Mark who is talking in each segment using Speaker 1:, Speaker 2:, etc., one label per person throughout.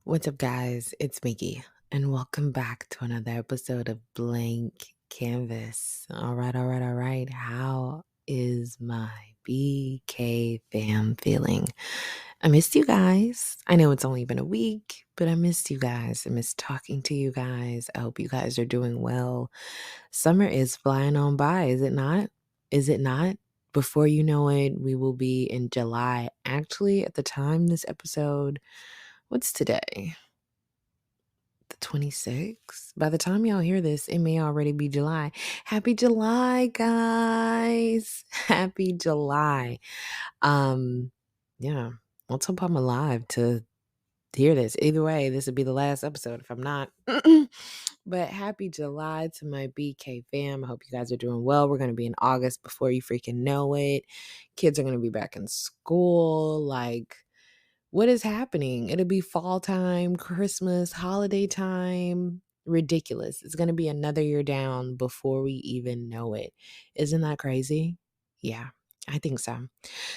Speaker 1: What's up, guys? It's Mickey, and welcome back to another episode of Blank Canvas. All right. How is my BK fam feeling? I missed you guys. I know it's only been a week, but I missed you guys. I missed talking to you guys. I hope you guys are doing well. Summer is flying on by, is it not? Is it not? Before you know it, we will be in July. Actually, at the time this episode, what's today? The 26th. By the time y'all hear this, it may already be July. Happy July, guys. Happy July. Um, yeah. Let's hope I'm alive to hear this. Either way, this would be the last episode if I'm not. But happy July to my BK fam. I hope you guys are doing well. We're going to be in August before you freaking know it. Kids are going to be back in school. Like, what is happening? It'll be fall time, Christmas, holiday time. Ridiculous. It's going to be another year down before we even know it. Isn't that crazy? Yeah, I think so.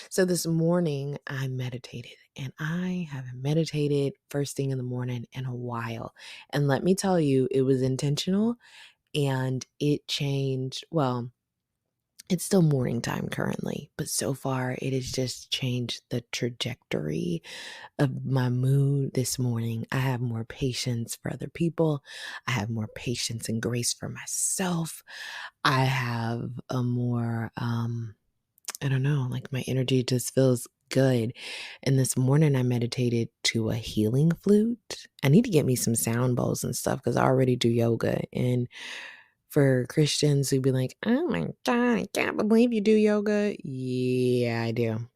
Speaker 1: So this morning I meditated, and I haven't meditated first thing in the morning in a while. And let me tell you, it was intentional and it changed. Well, it's still morning time currently, but so far it has just changed the trajectory of my mood this morning. I have more patience for other people. I have more patience and grace for myself. I have a more, I don't know, like my energy just feels good. And this morning I meditated to a healing flute. I need to get me some sound bowls and stuff because I already do yoga. And for Christians who'd be like, oh my God, I can't believe you do yoga. Yeah, I do.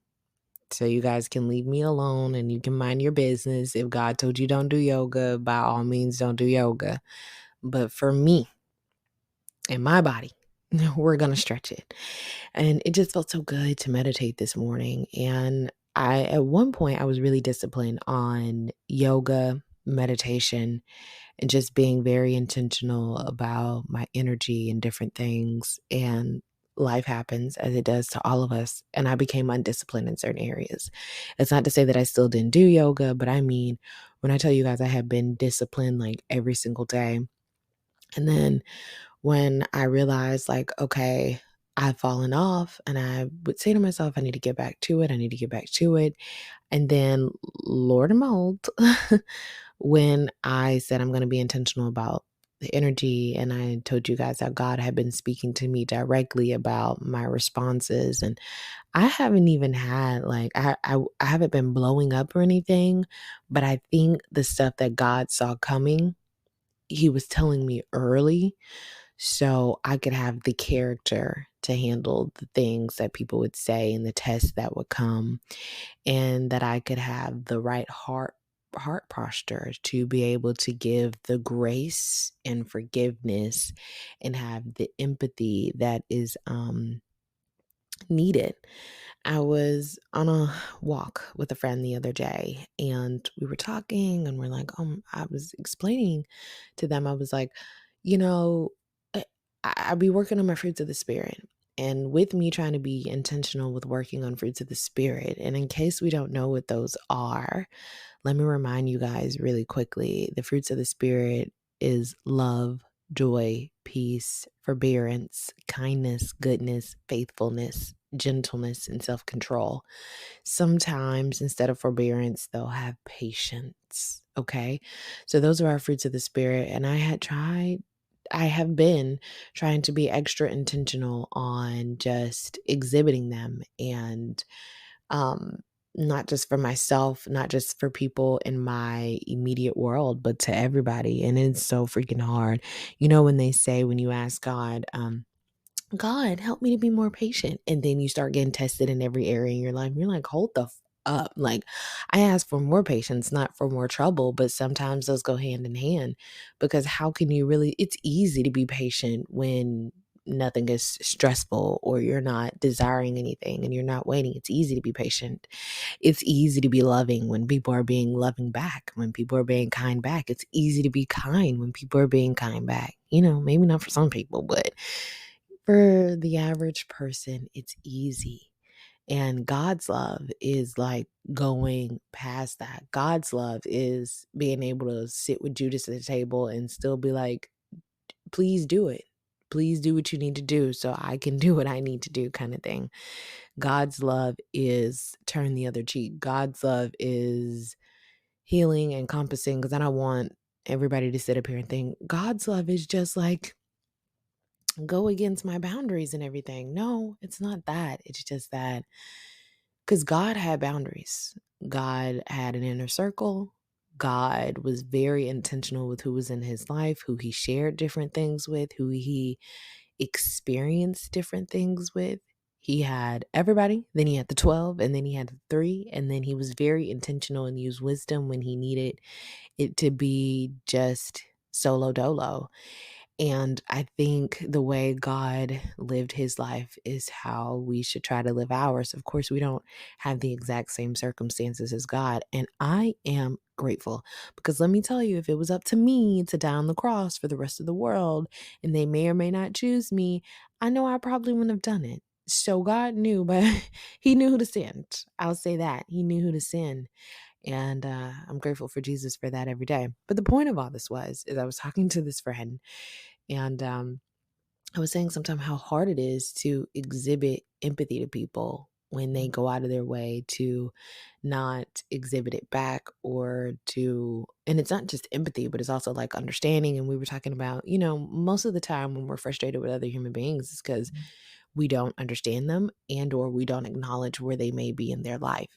Speaker 1: So you guys can leave me alone and you can mind your business. If God told you don't do yoga, by all means, don't do yoga. But for me and my body, we're going to stretch it. And it just felt so good to meditate this morning. And at one point, I was really disciplined on yoga, meditation, and just being very intentional about my energy and different things. And life happens as it does to all of us. And I became undisciplined in certain areas. It's not to say that I still didn't do yoga, but I mean, when I tell you guys I have been disciplined like every single day. And then when I realized, like, okay, I've fallen off, and I would say to myself, I need to get back to it. I need to get back to it. And then, Lord of mold, when I said I'm going to be intentional about the energy, and I told you guys that God had been speaking to me directly about my responses, and I haven't even had like I haven't been blowing up or anything, but I think the stuff that God saw coming, He was telling me early, so I could have the character to handle the things that people would say and the tests that would come, and that I could have the right heart posture to be able to give the grace and forgiveness and have the empathy that is needed. I was on a walk with a friend the other day, and we were talking and we're like, I was explaining to them, I was like, you know, I, I be working on my fruits of the spirit. And with me trying to be intentional with working on fruits of the spirit, and in case we don't know what those are, let me remind you guys really quickly. The fruits of the spirit is love, joy, peace, forbearance, kindness, goodness, faithfulness, gentleness, and self-control. Sometimes instead of forbearance, they'll have patience. Okay. So those are our fruits of the spirit. And I have been trying to be extra intentional on just exhibiting them, and um not just for myself, not just for people in my immediate world, but to everybody. And it's so freaking hard. You know, when they say, when you ask God, God, help me to be more patient. And then you start getting tested in every area in your life. You're like, hold the up. Like, I ask for more patience, not for more trouble, but sometimes those go hand in hand, because how can you really, it's easy to be patient when nothing is stressful or you're not desiring anything and you're not waiting. It's easy to be patient. It's easy to be loving when people are being loving back, when people are being kind back. It's easy to be kind when people are being kind back. You know, maybe not for some people, but for the average person, it's easy. And God's love is like going past that. God's love is being able to sit with Judas at the table and still be like, please do it. Please do what you need to do so I can do what I need to do, kind of thing. God's love is turn the other cheek. God's love is healing, encompassing, because I don't want everybody to sit up here and think God's love is just like go against my boundaries and everything. No, it's not that. It's just that because God had boundaries. God had an inner circle. God was very intentional with who was in his life, who he shared different things with, who he experienced different things with. He had everybody, then he had the 12, and then he had the 3, and then he was very intentional and used wisdom when he needed it to be just solo dolo. And I think the way God lived his life is how we should try to live ours. Of course, we don't have the exact same circumstances as God. And I am grateful because let me tell you, if it was up to me to die on the cross for the rest of the world and they may or may not choose me, I know I probably wouldn't have done it. So God knew, but he knew who to send. I'll say that. He knew who to send. And I'm grateful for Jesus for that every day. But the point of all this is I was talking to this friend and I was saying sometimes how hard it is to exhibit empathy to people when they go out of their way to not exhibit it back or to, and it's not just empathy, but it's also like understanding. And we were talking about, most of the time when we're frustrated with other human beings, it's because we don't understand them and or we don't acknowledge where they may be in their life.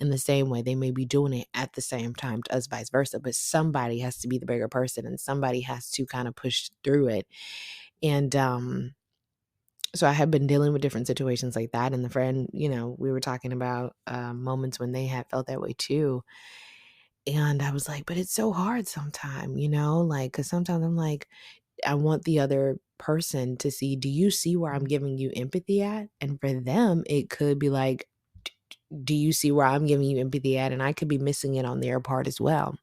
Speaker 1: In the same way, they may be doing it at the same time to us, vice versa, but somebody has to be the bigger person and somebody has to kind of push through it. And so I had been dealing with different situations like that. And the friend, we were talking about moments when they had felt that way too. And I was like, but it's so hard sometimes, like, because sometimes I'm like, I want the other person to see, do you see where I'm giving you empathy at? And for them, it could be like, do you see where I'm giving you empathy at? And I could be missing it on their part as well.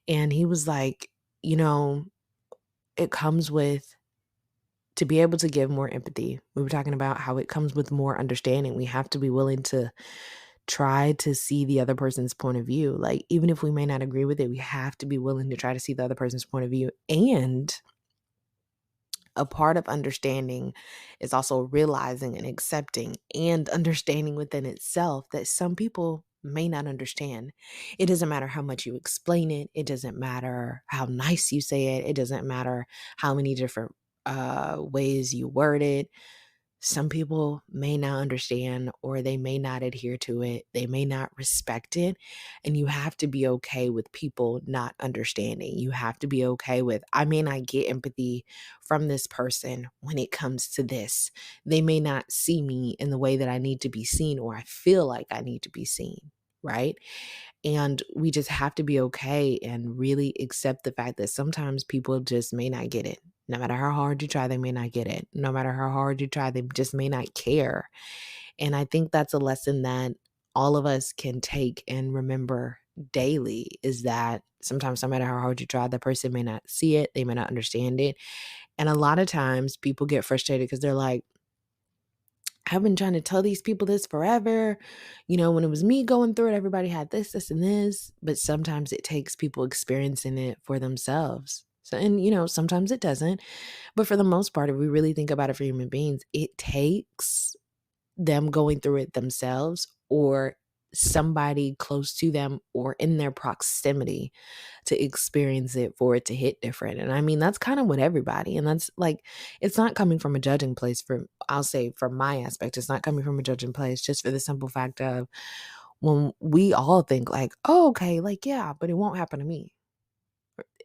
Speaker 1: And he was like, it comes with to be able to give more empathy. We were talking about how it comes with more understanding. We have to be willing to try to see the other person's point of view. Like, even if we may not agree with it, we have to be willing to try to see the other person's point of view. And a part of understanding is also realizing and accepting and understanding within itself that some people may not understand. It doesn't matter how much you explain it. It doesn't matter how nice you say it. It doesn't matter how many different ways you word it. Some people may not understand or they may not adhere to it. They may not respect it. And you have to be okay with people not understanding. You have to be okay with, I may not get empathy from this person when it comes to this. They may not see me in the way that I need to be seen or I feel like I need to be seen. Right. And we just have to be okay and really accept the fact that sometimes people just may not get it. No matter how hard you try, they may not get it. No matter how hard you try, they just may not care. And I think that's a lesson that all of us can take and remember daily is that sometimes no matter how hard you try, the person may not see it, they may not understand it. And a lot of times people get frustrated because they're like, I've been trying to tell these people this forever. When it was me going through it, everybody had this, this, and this. But sometimes it takes people experiencing it for themselves. So, and sometimes it doesn't. But for the most part, if we really think about it for human beings, it takes them going through it themselves or somebody close to them or in their proximity to experience it for it to hit different. And I mean, that's kind of what everybody, and that's like, it's not coming from a judging place I'll say from my aspect, it's not coming from a judging place just for the simple fact of when we all think like, oh, okay, like, yeah, but it won't happen to me.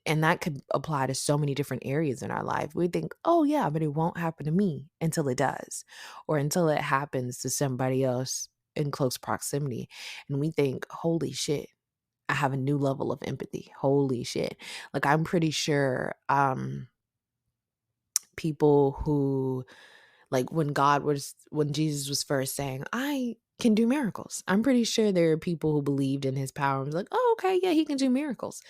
Speaker 1: And that could apply to so many different areas in our life. We think, oh, yeah, but it won't happen to me until it does, or until it happens to somebody else in close proximity. And we think, holy shit, I have a new level of empathy. Holy shit. Like, I'm pretty sure people who, like, when Jesus was first saying, I can do miracles, I'm pretty sure there are people who believed in his power and was like, oh, okay, yeah, he can do miracles.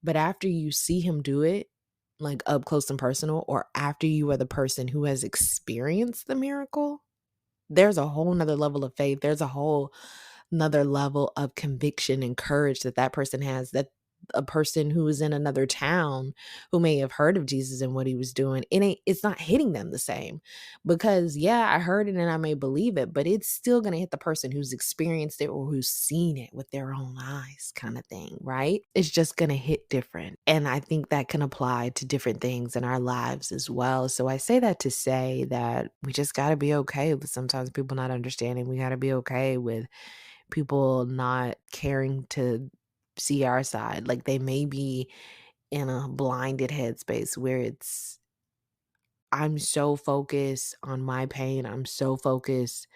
Speaker 1: But after you see him do it, like up close and personal, or after you are the person who has experienced the miracle, there's a whole nother level of faith. There's a whole another level of conviction and courage that that person has, that a person who is in another town who may have heard of Jesus and what he was doing, it's not hitting them the same. Because yeah, I heard it and I may believe it, but it's still going to hit the person who's experienced it or who's seen it with their own eyes, kind of thing, right? It's just going to hit different. And I think that can apply to different things in our lives as well. So I say that to say that we just got to be okay with sometimes people not understanding. We got to be okay with people not caring to see our side. Like, they may be in a blinded headspace where it's, I'm so focused on my pain. I'm so focused.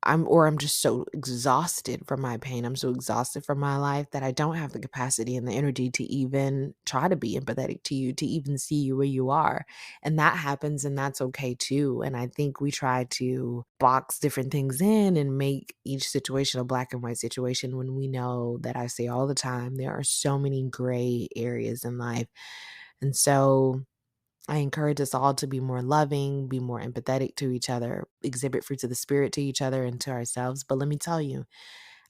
Speaker 1: I'm just so exhausted from my pain. I'm so exhausted from my life that I don't have the capacity and the energy to even try to be empathetic to you, to even see you where you are. And that happens, and that's okay too. And I think we try to box different things in and make each situation a black and white situation when we know that, I say all the time, there are so many gray areas in life. And so I encourage us all to be more loving, be more empathetic to each other, exhibit fruits of the spirit to each other and to ourselves. But let me tell you,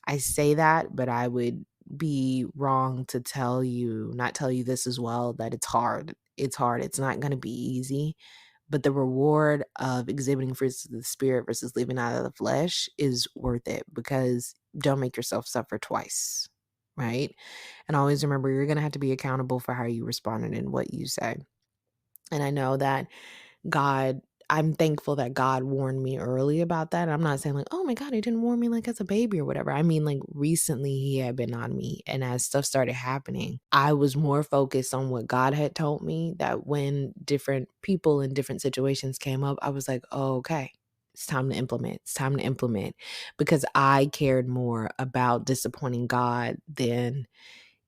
Speaker 1: I say that, but I would be wrong to not tell you this as well, that it's hard. It's hard. It's not going to be easy. But the reward of exhibiting fruits of the spirit versus living out of the flesh is worth it, because don't make yourself suffer twice, right? And always remember, you're going to have to be accountable for how you responded and what you say. And I know that God I'm thankful that God warned me early about that. I'm not saying like, "Oh my God, he didn't warn me like as a baby or whatever." I mean, like, recently he had been on me, and as stuff started happening, I was more focused on what God had told me, that when different people in different situations came up, I was like, "Oh, okay. It's time to implement. It's time to implement." Because I cared more about disappointing God than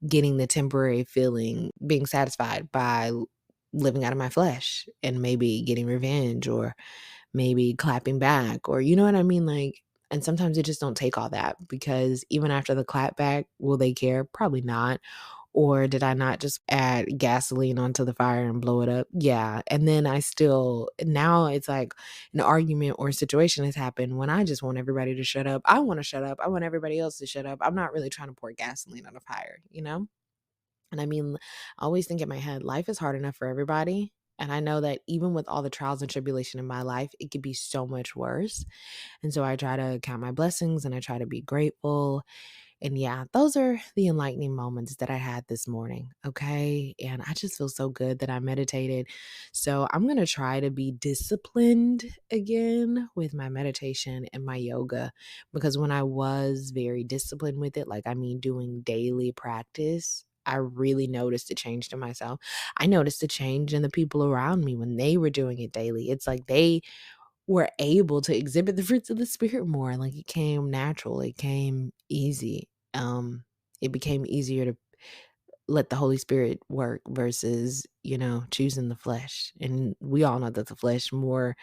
Speaker 1: getting the temporary feeling, being satisfied by living out of my flesh and maybe getting revenge or maybe clapping back, or you know what I mean? Like, and sometimes it just don't take all that, because even after the clap back, will they care? Probably not. Or did I not just add gasoline onto the fire and blow it up? Yeah. And then now it's like an argument or a situation has happened when I just want everybody to shut up. I want to shut up. I want everybody else to shut up. I'm not really trying to pour gasoline on a fire, you know? And I mean, I always think in my head, life is hard enough for everybody. And I know that even with all the trials and tribulation in my life, it could be so much worse. And so I try to count my blessings and I try to be grateful. And yeah, those are the enlightening moments that I had this morning. Okay. And I just feel so good that I meditated. So I'm going to try to be disciplined again with my meditation and my yoga, because when I was very disciplined with it, like, I mean, doing daily practice, I really noticed a change to myself. I noticed a change in the people around me when they were doing it daily. It's like they were able to exhibit the fruits of the spirit more. Like, it came natural, it came easy. It became easier to let the Holy Spirit work versus, choosing the flesh. And we all know that the flesh, more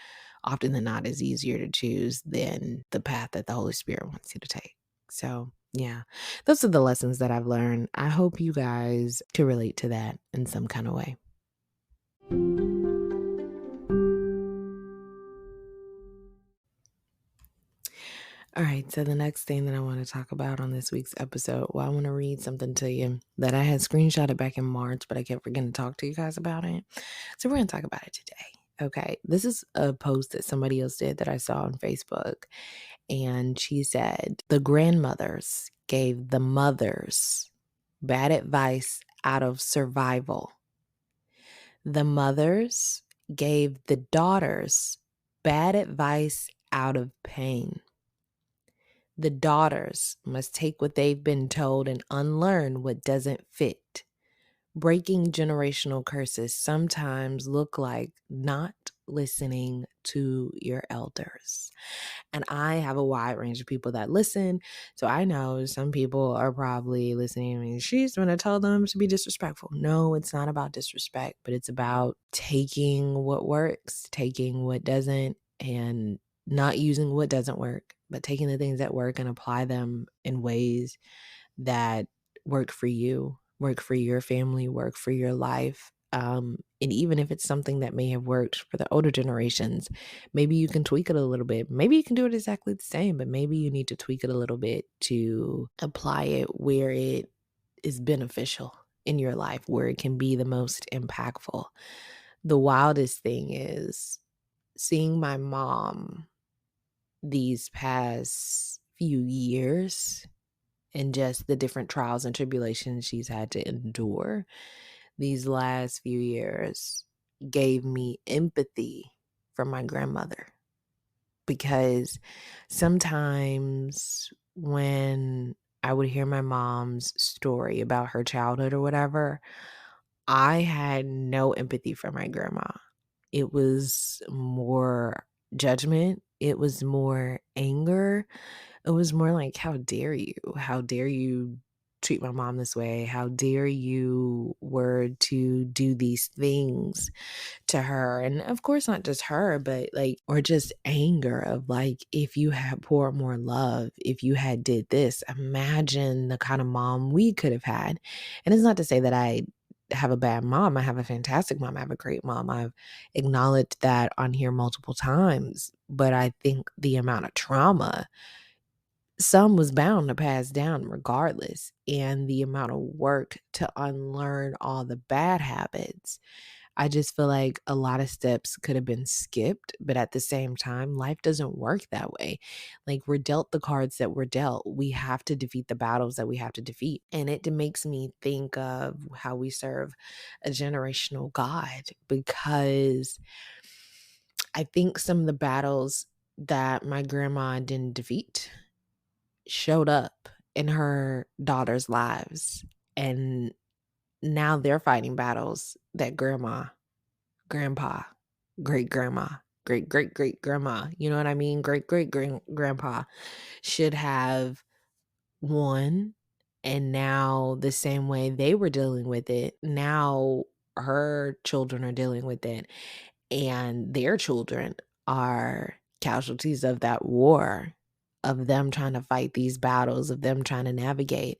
Speaker 1: often than not, is easier to choose than the path that the Holy Spirit wants you to take. So yeah, those are the lessons that I've learned. I hope you guys can relate to that in some kind of way. All right, so the next thing that I want to talk about on this week's episode, I want to read something to you that I had screenshotted back in March, but I kept forgetting to talk to you guys about it. So we're going to talk about it today. Okay, this is a post that somebody else did that I saw on Facebook. And she said, the grandmothers gave the mothers bad advice out of survival. The mothers gave the daughters bad advice out of pain. The daughters must take what they've been told and unlearn what doesn't fit. Breaking generational curses sometimes look like not listening to your elders. And I have a wide range of people that listen. So I know some people are probably listening. I mean, she's going to tell them to be disrespectful. No, it's not about disrespect, but it's about taking what works, taking what doesn't, and not using what doesn't work, but taking the things that work and apply them in ways that work for you, work for your family, work for your life. And even if it's something that may have worked for the older generations, maybe you can tweak it a little bit. Maybe you can do it exactly the same, but maybe you need to tweak it a little bit to apply it where it is beneficial in your life, where it can be the most impactful. The wildest thing is seeing my mom these past few years and just the different trials and tribulations she's had to endure these last few years gave me empathy for my grandmother. Because sometimes when I would hear my mom's story about her childhood or whatever, I had no empathy for my grandma. It was more judgment, it was more anger, it was more like, "How dare you? How dare you treat my mom this way? How dare you were to do these things to her?" And of course, not just her, but like, or just anger of like, if you had poured more love, if you had did this, imagine the kind of mom we could have had. And it's not to say that I have a bad mom. I have a fantastic mom. I have a great mom. I've acknowledged that on here multiple times. But I think the amount of trauma some was bound to pass down regardless, and the amount of work to unlearn all the bad habits. I just feel like a lot of steps could have been skipped, but at the same time, life doesn't work that way. Like, we're dealt the cards that we're dealt. We have to defeat the battles that we have to defeat. And it makes me think of how we serve a generational God, because I think some of the battles that my grandma didn't defeat showed up in her daughters' lives. And now they're fighting battles that grandma, grandpa, great grandma, great great great grandma, you know what I mean? Great great grandpa should have won. And now, the same way they were dealing with it, now her children are dealing with it. And their children are casualties of that war, of them trying to fight these battles, of them trying to navigate.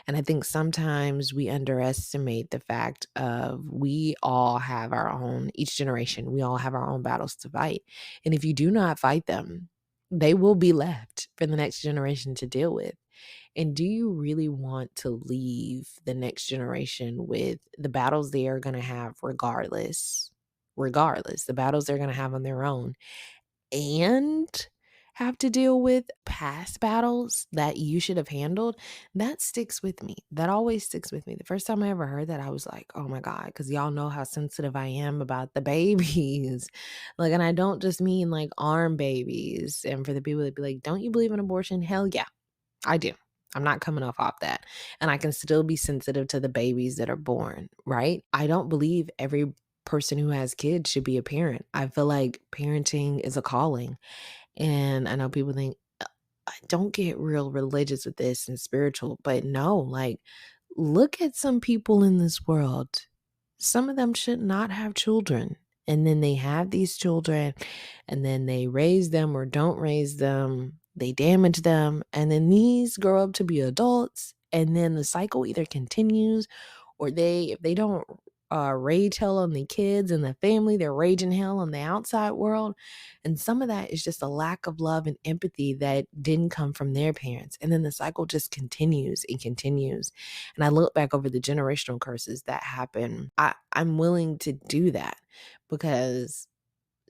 Speaker 1: And I think sometimes we underestimate the fact of we all have our own, each generation, we all have our own battles to fight. And if you do not fight them, they will be left for the next generation to deal with. And do you really want to leave the next generation with the battles they are going to have regardless, the battles they're going to have on their own, and have to deal with past battles that you should have handled? That sticks with me. That always sticks with me. The first time I ever heard that, I was like, oh my God, because y'all know how sensitive I am about the babies. Like, and I don't just mean like arm babies. And for the people that be like, don't you believe in abortion? Hell yeah, I do. I'm not coming off that. And I can still be sensitive to the babies that are born, right? I don't believe every person who has kids should be a parent. I feel like parenting is a calling. And I know people think, I don't get real religious with this and spiritual, but no, like, look at some people in this world. Some of them should not have children. And then they have these children, and then they raise them or don't raise them. They damage them. And then these grow up to be adults. And then the cycle either continues, or if they don't rage hell on the kids and the family, they're raging hell on the outside world. And some of that is just a lack of love and empathy that didn't come from their parents. And then the cycle just continues and continues. And I look back over the generational curses that happen. I'm willing to do that, because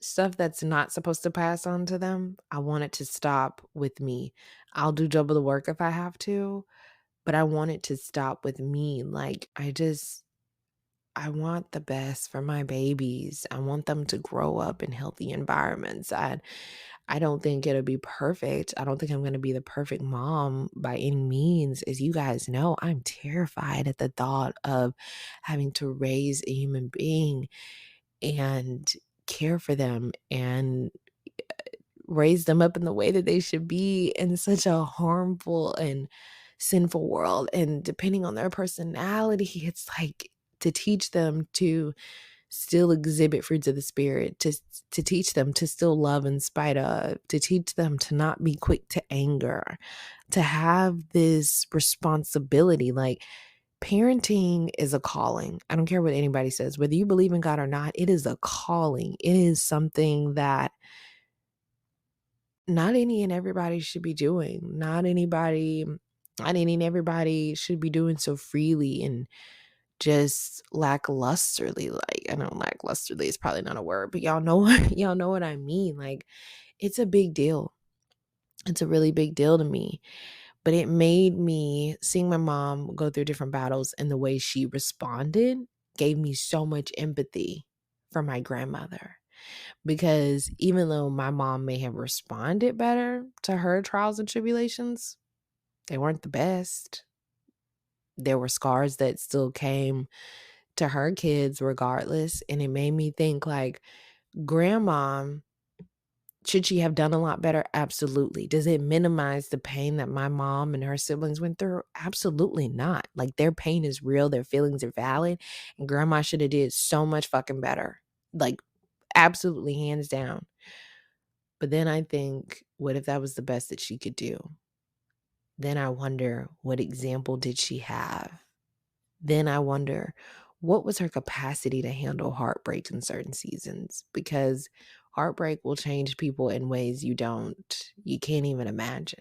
Speaker 1: stuff that's not supposed to pass on to them, I want it to stop with me. I'll do double the work if I have to, but I want it to stop with me. Like, I want the best for my babies. I want them to grow up in healthy environments. I don't think it'll be perfect. I don't think I'm going to be the perfect mom by any means. As you guys know, I'm terrified at the thought of having to raise a human being and care for them and raise them up in the way that they should be in such a harmful and sinful world. And depending on their personality, it's like, to teach them to still exhibit fruits of the spirit, to teach them to still love in spite of, to teach them to not be quick to anger, to have this responsibility. Like, parenting is a calling. I don't care what anybody says, whether you believe in God or not, it is a calling. It is something that not any and everybody should be doing. Not any and everybody should be doing so freely and just lacklusterly. Like, I know lacklusterly is probably not a word, but y'all know y'all know what I mean. Like, it's a big deal. It's a really big deal to me. But it made me seeing my mom go through different battles and the way she responded gave me so much empathy for my grandmother. Because even though my mom may have responded better to her trials and tribulations, they weren't the best. There were scars that still came to her kids regardless. And it made me think, like, grandma, should she have done a lot better? Absolutely. Does it minimize the pain that my mom and her siblings went through? Absolutely not. Like, their pain is real, their feelings are valid, and grandma should have did so much fucking better. Like, absolutely, hands down. But then I think, what if that was the best that she could do? Then I wonder, what example did she have? Then I wonder, what was her capacity to handle heartbreak in certain seasons? Because heartbreak will change people in ways you can't even imagine.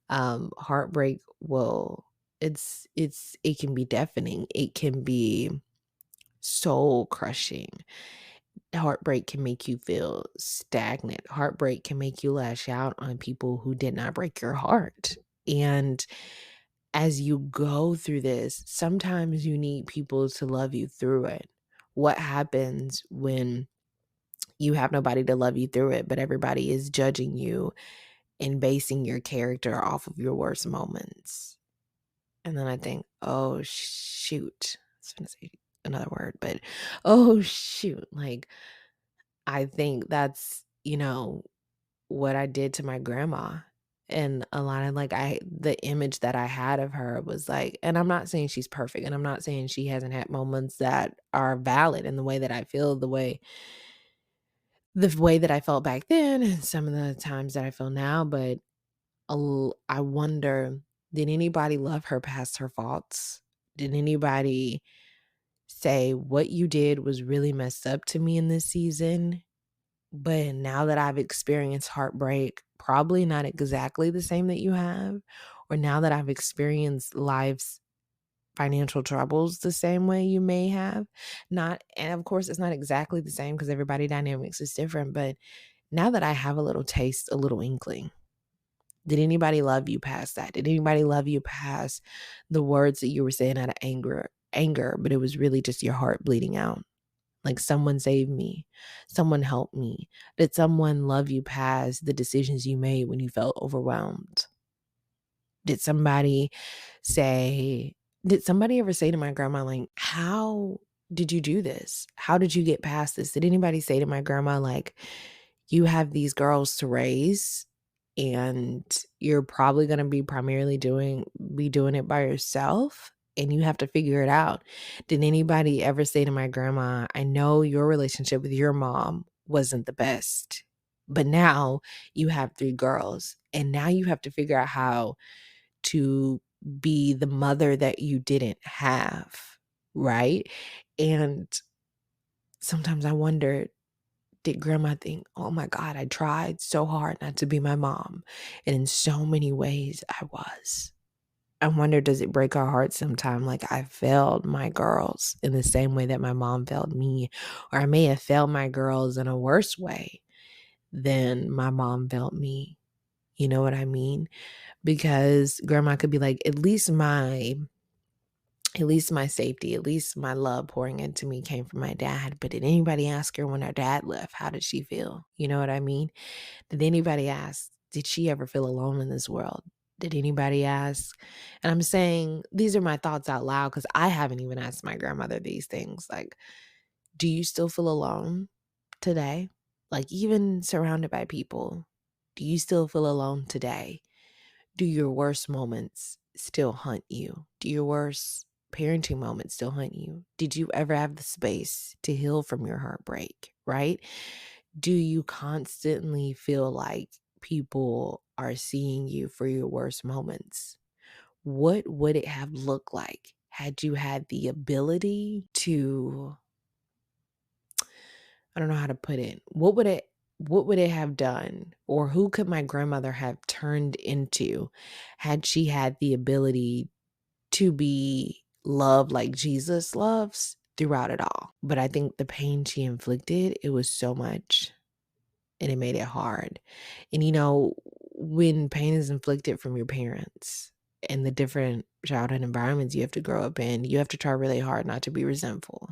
Speaker 1: Heartbreak will, it can be deafening. It can be soul crushing. Heartbreak can make you feel stagnant. Heartbreak can make you lash out on people who did not break your heart. And as you go through this, sometimes you need people to love you through it. What happens when you have nobody to love you through it, but everybody is judging you and basing your character off of your worst moments? And then I think, oh, shoot. I was going to say another word, but oh, shoot. Like, I think that's, what I did to my grandma. And a lot of, like, the image that I had of her was like, and I'm not saying she's perfect, and I'm not saying she hasn't had moments that are valid in the way that I feel, the way that I felt back then, and some of the times that I feel now. But I wonder, did anybody love her past her faults? Did anybody say, what you did was really messed up to me in this season? But now that I've experienced heartbreak, probably not exactly the same that you have, or now that I've experienced life's financial troubles the same way you may have, not, and of course it's not exactly the same because everybody dynamics is different, but now that I have a little taste, a little inkling, did anybody love you past that? Did anybody love you past the words that you were saying out of anger, but it was really just your heart bleeding out? Like, someone saved me. Someone helped me. Did someone love you past the decisions you made when you felt overwhelmed? Did somebody did somebody ever say to my grandma, like, how did you do this? How did you get past this? Did anybody say to my grandma, like, you have these girls to raise and you're probably going to be doing it by yourself and you have to figure it out? Did anybody ever say to my grandma, I know your relationship with your mom wasn't the best, but now you have 3 girls and now you have to figure out how to be the mother that you didn't have, right? And sometimes I wonder, did grandma think, oh my God, I tried so hard not to be my mom, and in so many ways I was. I wonder, does it break our hearts sometime, like I failed my girls in the same way that my mom failed me, or I may have failed my girls in a worse way than my mom failed me? You know what I mean? Because grandma could be like, at least my safety, at least my love pouring into me came from my dad. But did anybody ask her when her dad left, how did she feel? You know what I mean? Did anybody ask, did she ever feel alone in this world? Did anybody ask? And I'm saying these are my thoughts out loud because I haven't even asked my grandmother these things. Like, do you still feel alone today? Like, even surrounded by people, do you still feel alone today? Do your worst moments still haunt you? Do your worst parenting moments still haunt you? Did you ever have the space to heal from your heartbreak, right? Do you constantly feel like people are seeing you for your worst moments? What would it have looked like had you had the ability to, I don't know how to put it. What would it have done? Or who could my grandmother have turned into had she had the ability to be loved like Jesus loves throughout it all? But I think the pain she inflicted, it was so much and it made it hard. And when pain is inflicted from your parents and the different childhood environments you have to grow up in, you have to try really hard not to be resentful.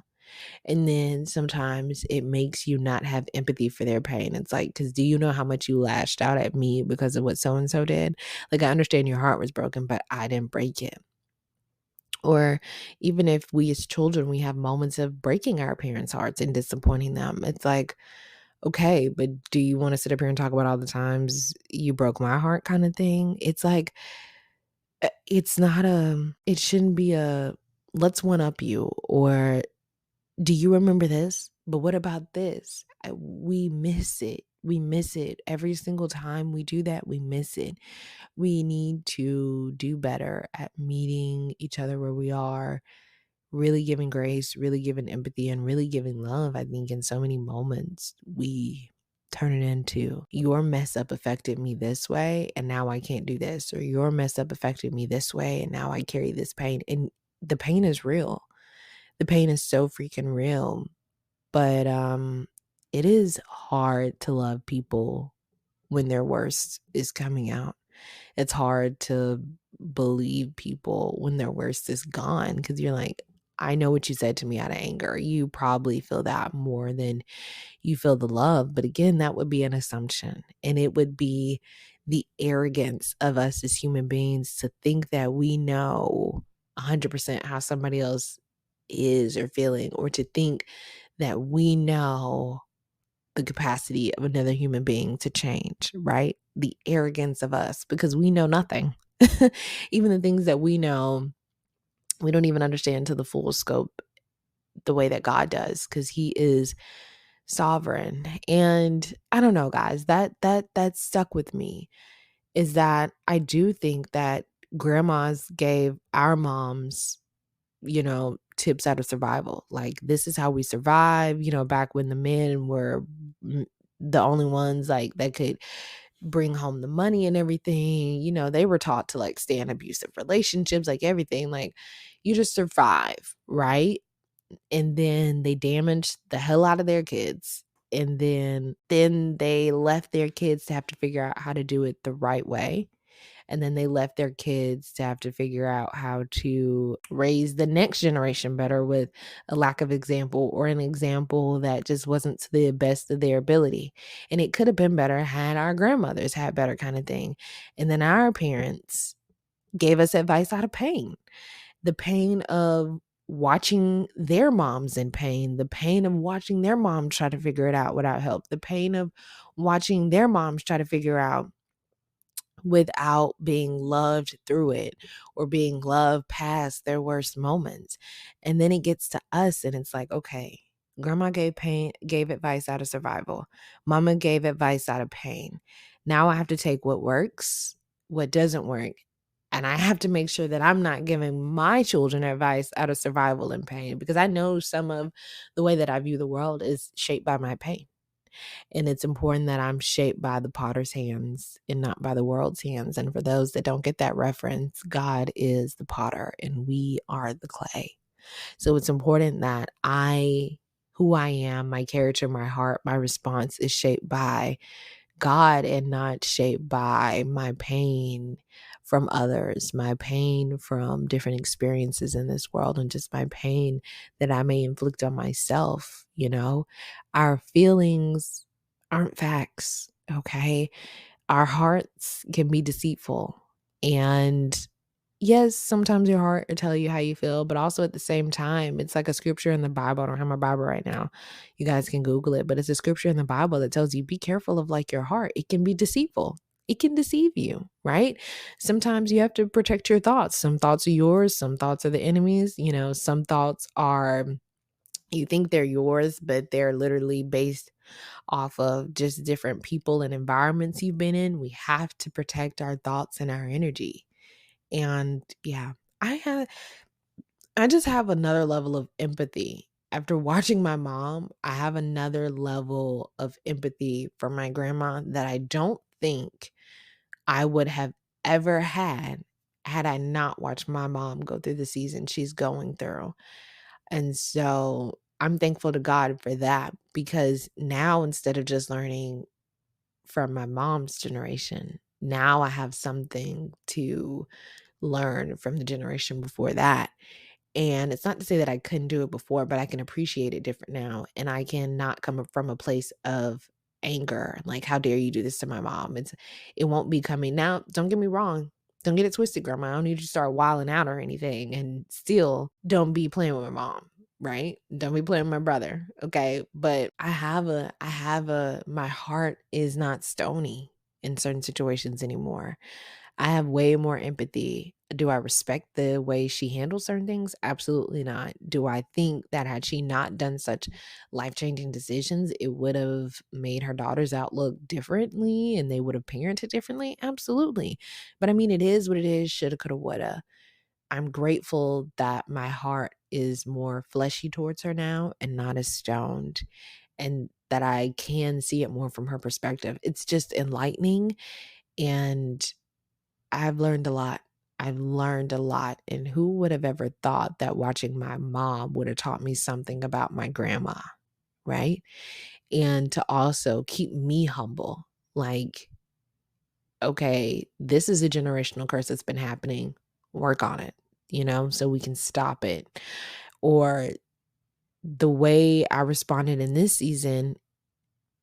Speaker 1: And then sometimes it makes you not have empathy for their pain. It's like, because do you know how much you lashed out at me because of what so and so did? Like, I understand your heart was broken, but I didn't break it. Or even if we as children, we have moments of breaking our parents' hearts and disappointing them. It's like, okay, but do you want to sit up here and talk about all the times you broke my heart kind of thing? It's like, it's not it shouldn't be let's one up you, or do you remember this? But what about this? We miss it. We miss it every single time we do that. We miss it. We need to do better at meeting each other where we are, really giving grace, really giving empathy, and really giving love. I think in so many moments we turn it into, your mess up affected me this way and now I can't do this, or your mess up affected me this way and now I carry this pain. And the pain is real. The pain is so freaking real. But it is hard to love people when their worst is coming out. It's hard to believe people when their worst is gone, because you're like, I know what you said to me out of anger. You probably feel that more than you feel the love. But again, that would be an assumption. And it would be the arrogance of us as human beings to think that we know 100% how somebody else is or feeling, or to think that we know the capacity of another human being to change, right? The arrogance of us, because we know nothing. Even the things that we know, we don't even understand to the full scope the way that God does, because He is sovereign. And I don't know, guys, that stuck with me, is that I do think that grandmas gave our moms, tips out of survival. Like, this is how we survive, back when the men were the only ones like that could bring home the money and everything. They were taught to like stay in abusive relationships, like everything. Like, you just survive, right? And then they damaged the hell out of their kids. And then they left their kids to have to figure out how to do it the right way. And then they left their kids to have to figure out how to raise the next generation better with a lack of example, or an example that just wasn't to the best of their ability. And it could have been better had our grandmothers had better, kind of thing. And then our parents gave us advice out of pain. The pain of watching their moms in pain, the pain of watching their moms try to figure it out without help, the pain of watching their moms try to figure out without being loved through it, or being loved past their worst moments. And then it gets to us and it's like, okay, grandma gave advice out of survival. Mama gave advice out of pain. Now I have to take what works, what doesn't work, and I have to make sure that I'm not giving my children advice out of survival and pain, because I know some of the way that I view the world is shaped by my pain. And it's important that I'm shaped by the potter's hands and not by the world's hands. And for those that don't get that reference, God is the potter and we are the clay. So it's important that who I am, my character, my heart, my response is shaped by God and not shaped by my pain from others, my pain from different experiences in this world, and just my pain that I may inflict on myself. Our feelings aren't facts, okay? Our hearts can be deceitful. And yes, sometimes your heart will tell you how you feel, but also at the same time, it's like a scripture in the Bible. I don't have my Bible right now. You guys can Google it, but it's a scripture in the Bible that tells you, be careful of like your heart. It can be deceitful. It can deceive you, right? Sometimes you have to protect your thoughts. Some thoughts are yours. Some thoughts are the enemy's. Some thoughts are, you think they're yours, but they're literally based off of just different people and environments you've been in. We have to protect our thoughts and our energy. And yeah, I have I just have another level of empathy. After watching my mom, I have another level of empathy for my grandma that I don't think I would have ever had I not watched my mom go through the season she's going through. And so I'm thankful to God for that, because now instead of just learning from my mom's generation, now I have something to learn from the generation before that. And it's not to say that I couldn't do it before, but I can appreciate it different now. And I can not come from a place of anger, like, how dare you do this to my mom? It won't be coming. Now, don't get me wrong. Don't get it twisted, grandma. I don't need you to start wilding out or anything. And still don't be playing with my mom, right? Don't be playing with my brother. Okay. But my heart is not stony in certain situations anymore. I have way more empathy. Do I respect the way she handles certain things? Absolutely not. Do I think that had she not done such life-changing decisions, it would have made her daughter's outlook differently and they would have parented differently? Absolutely. But I mean, it is what it is, shoulda, coulda, woulda. I'm grateful that my heart is more fleshy towards her now and not as stoned, and that I can see it more from her perspective. It's just enlightening, and I've learned a lot. I've learned a lot. And who would have ever thought that watching my mom would have taught me something about my grandma, right? And to also keep me humble. Like, okay, this is a generational curse that's been happening. Work on it, so we can stop it. Or the way I responded in this season,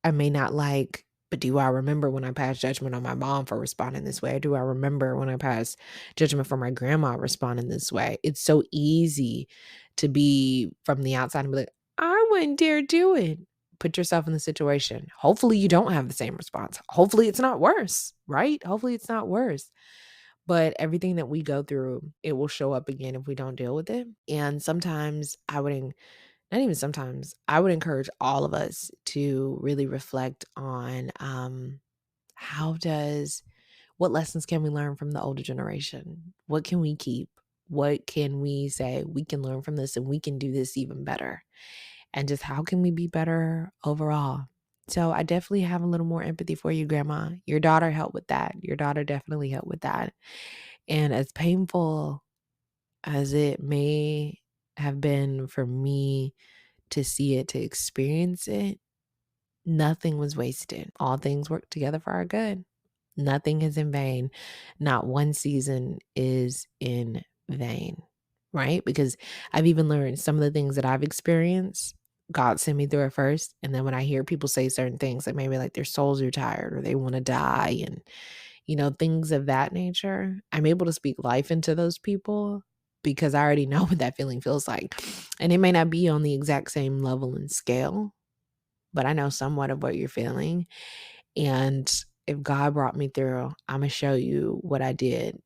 Speaker 1: I may not like, but do I remember when I passed judgment on my mom for responding this way? Or do I remember when I passed judgment for my grandma responding this way? It's so easy to be from the outside and be like, I wouldn't dare do it. Put yourself in the situation. Hopefully you don't have the same response. Hopefully it's not worse, right? Hopefully it's not worse. But everything that we go through, it will show up again if we don't deal with it. And sometimes not even sometimes, I would encourage all of us to really reflect on how does what lessons can we learn from the older generation? What can we keep? What can we say we can learn from this and we can do this even better? And just how can we be better overall? So I definitely have a little more empathy for you, Grandma. Your daughter helped with that. Your daughter definitely helped with that. And as painful as it may have been for me to see it, to experience it, nothing was wasted. All things work together for our good. Nothing is in vain. Not one season is in vain, right? Because I've even learned some of the things that I've experienced, God sent me through it first. And then when I hear people say certain things, like maybe like their souls are tired or they want to die and, things of that nature, I'm able to speak life into those people because I already know what that feeling feels like. And it may not be on the exact same level and scale, but I know somewhat of what you're feeling. And if God brought me through, I'm going to show you what I did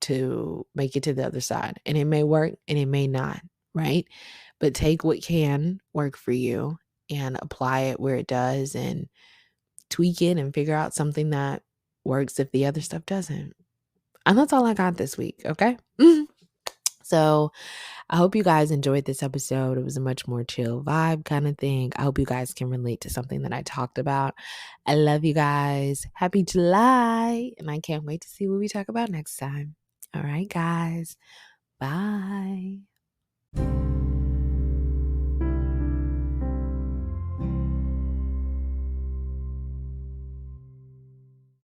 Speaker 1: to make it to the other side. And it may work and it may not, right? But take what can work for you and apply it where it does and tweak it and figure out something that works if the other stuff doesn't. And that's all I got this week, okay? So I hope you guys enjoyed this episode. It was a much more chill vibe kind of thing. I hope you guys can relate to something that I talked about. I love you guys. Happy July. And I can't wait to see what we talk about next time. All right, guys. Bye.